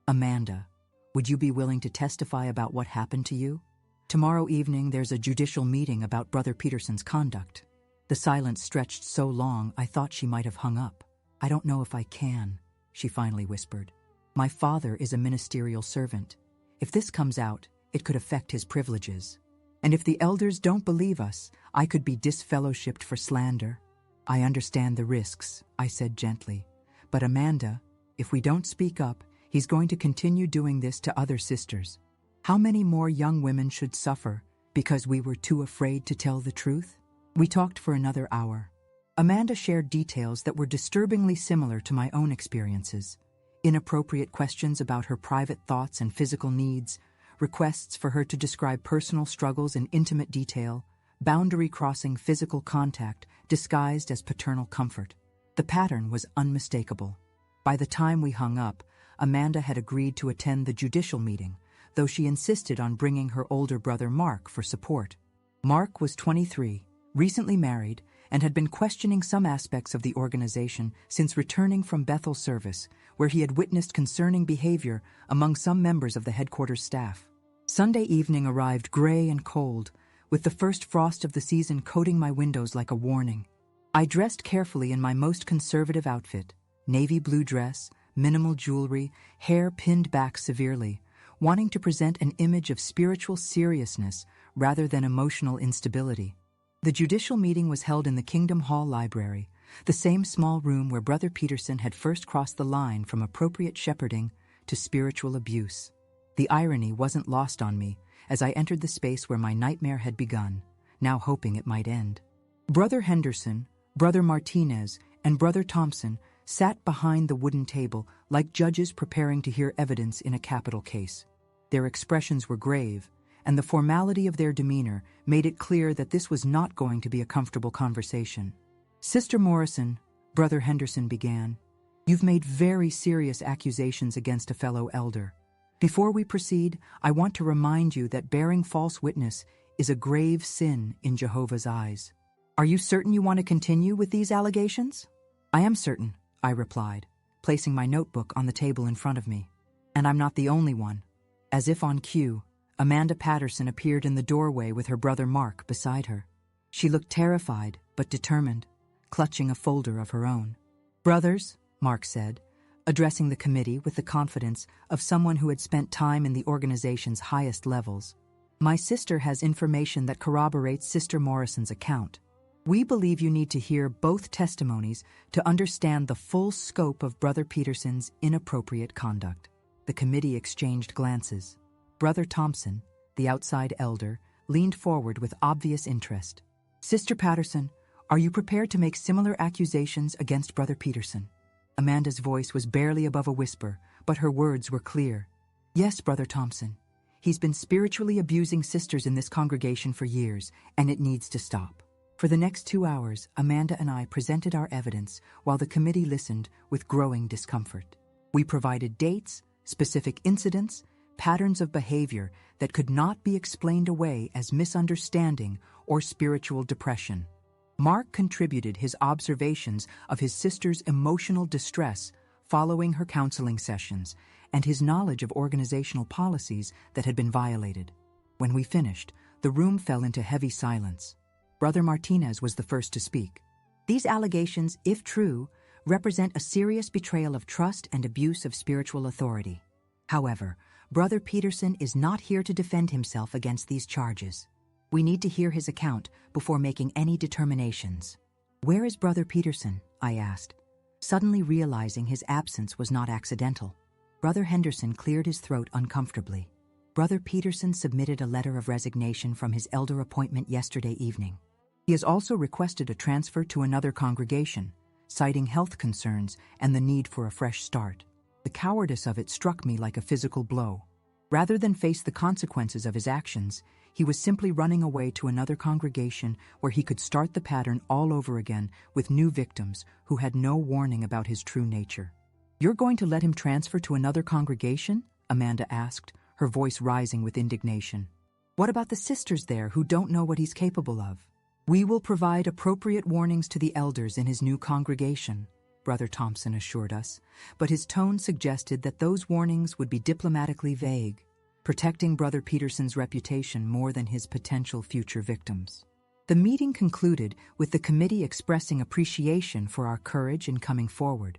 "Amanda, would you be willing to testify about what happened to you? Tomorrow evening there's a judicial meeting about Brother Peterson's conduct." The silence stretched so long I thought she might have hung up. "I don't know if I can," she finally whispered. "My father is a ministerial servant. If this comes out, it could affect his privileges. And if the elders don't believe us, I could be disfellowshipped for slander." "I understand the risks," I said gently. "But Amanda, if we don't speak up, he's going to continue doing this to other sisters. How many more young women should suffer because we were too afraid to tell the truth?" We talked for another hour. Amanda shared details that were disturbingly similar to my own experiences. Inappropriate questions about her private thoughts and physical needs, requests for her to describe personal struggles in intimate detail, boundary-crossing physical contact disguised as paternal comfort. The pattern was unmistakable. By the time we hung up, Amanda had agreed to attend the judicial meeting, though she insisted on bringing her older brother Mark for support. Mark was 23, recently married, and had been questioning some aspects of the organization since returning from Bethel service, where he had witnessed concerning behavior among some members of the headquarters staff. Sunday evening arrived gray and cold, with the first frost of the season coating my windows like a warning. I dressed carefully in my most conservative outfit, navy blue dress, minimal jewelry, hair pinned back severely, wanting to present an image of spiritual seriousness rather than emotional instability. The judicial meeting was held in the Kingdom Hall Library, the same small room where Brother Peterson had first crossed the line from appropriate shepherding to spiritual abuse. The irony wasn't lost on me, as I entered the space where my nightmare had begun, now hoping it might end. Brother Henderson, Brother Martinez, and Brother Thompson sat behind the wooden table like judges preparing to hear evidence in a capital case. Their expressions were grave, and the formality of their demeanor made it clear that this was not going to be a comfortable conversation. "Sister Morrison," Brother Henderson began, "you've made very serious accusations against a fellow elder. Before we proceed, I want to remind you that bearing false witness is a grave sin in Jehovah's eyes. Are you certain you want to continue with these allegations?" "I am certain," I replied, placing my notebook on the table in front of me. "And I'm not the only one." As if on cue, Amanda Patterson appeared in the doorway with her brother Mark beside her. She looked terrified but determined, clutching a folder of her own. "Brothers," Mark said, addressing the committee with the confidence of someone who had spent time in the organization's highest levels, "my sister has information that corroborates Sister Morrison's account. We believe you need to hear both testimonies to understand the full scope of Brother Peterson's inappropriate conduct." The committee exchanged glances. Brother Thompson, the outside elder, leaned forward with obvious interest. "Sister Patterson, are you prepared to make similar accusations against Brother Peterson?" Amanda's voice was barely above a whisper, but her words were clear. "Yes, Brother Thompson. He's been spiritually abusing sisters in this congregation for years, and it needs to stop." For the next 2 hours, Amanda and I presented our evidence while the committee listened with growing discomfort. We provided dates, specific incidents, patterns of behavior that could not be explained away as misunderstanding or spiritual depression. Mark contributed his observations of his sister's emotional distress following her counseling sessions and his knowledge of organizational policies that had been violated. When we finished, the room fell into heavy silence. Brother Martinez was the first to speak. "These allegations, if true, represent a serious betrayal of trust and abuse of spiritual authority. However, Brother Peterson is not here to defend himself against these charges. We need to hear his account before making any determinations." "Where is Brother Peterson?" I asked, suddenly realizing his absence was not accidental. Brother Henderson cleared his throat uncomfortably. "Brother Peterson submitted a letter of resignation from his elder appointment yesterday evening. He has also requested a transfer to another congregation, citing health concerns and the need for a fresh start. The cowardice of it struck me like a physical blow. Rather than face the consequences of his actions, he was simply running away to another congregation where he could start the pattern all over again with new victims who had no warning about his true nature." "You're going to let him transfer to another congregation?" Amanda asked, her voice rising with indignation. "What about the sisters there who don't know what he's capable of?" "We will provide appropriate warnings to the elders in his new congregation," Brother Thompson assured us, but his tone suggested that those warnings would be diplomatically vague, protecting Brother Peterson's reputation more than his potential future victims. The meeting concluded with the committee expressing appreciation for our courage in coming forward,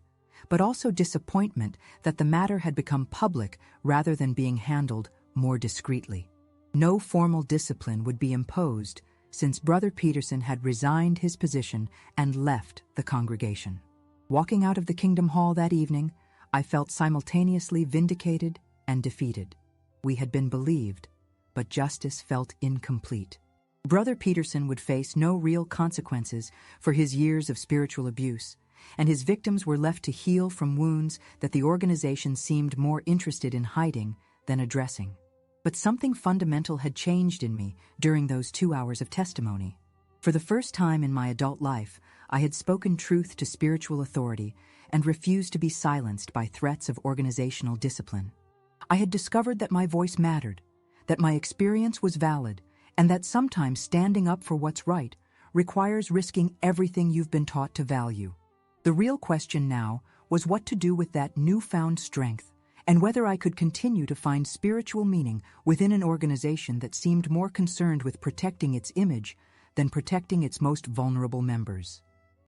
but also disappointment that the matter had become public rather than being handled more discreetly. No formal discipline would be imposed since Brother Peterson had resigned his position and left the congregation. Walking out of the Kingdom Hall that evening, I felt simultaneously vindicated and defeated. We had been believed, but justice felt incomplete. Brother Peterson would face no real consequences for his years of spiritual abuse, and his victims were left to heal from wounds that the organization seemed more interested in hiding than addressing. But something fundamental had changed in me during those 2 hours of testimony. For the first time in my adult life, I had spoken truth to spiritual authority and refused to be silenced by threats of organizational discipline. I had discovered that my voice mattered, that my experience was valid, and that sometimes standing up for what's right requires risking everything you've been taught to value. The real question now was what to do with that newfound strength, and whether I could continue to find spiritual meaning within an organization that seemed more concerned with protecting its image than protecting its most vulnerable members.